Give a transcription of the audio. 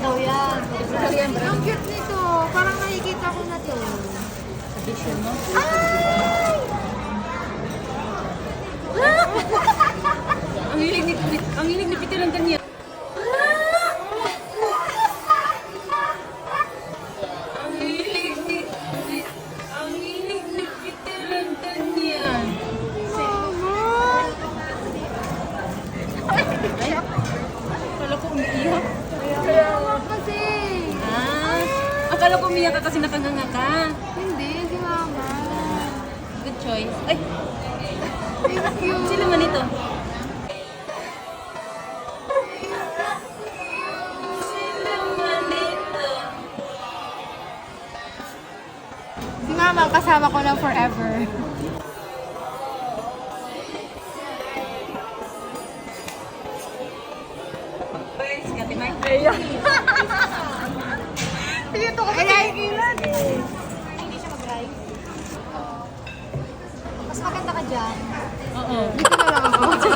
daw yan. Ang cute nito. Parang nakikita ko na to. Addition mo? Ang hilig ni Peter lang kanya. Ang hilig ni Peter lang kanya. Ay, akala ko umiiyak. Kaya nga kasi. Akala ko umiiyak ka kasi nakanganga ka. Hindi, si Mama. Good choice. Ay, Thank you. sino man ito? Sino man ito? Si Mama, ang kasama ko lang forever. Pwede, si Ate Mai. Sige to kasi kailangan. Hindi siya mag-rise. Mas maganda ka dyan. Oo. Dito na lang ako.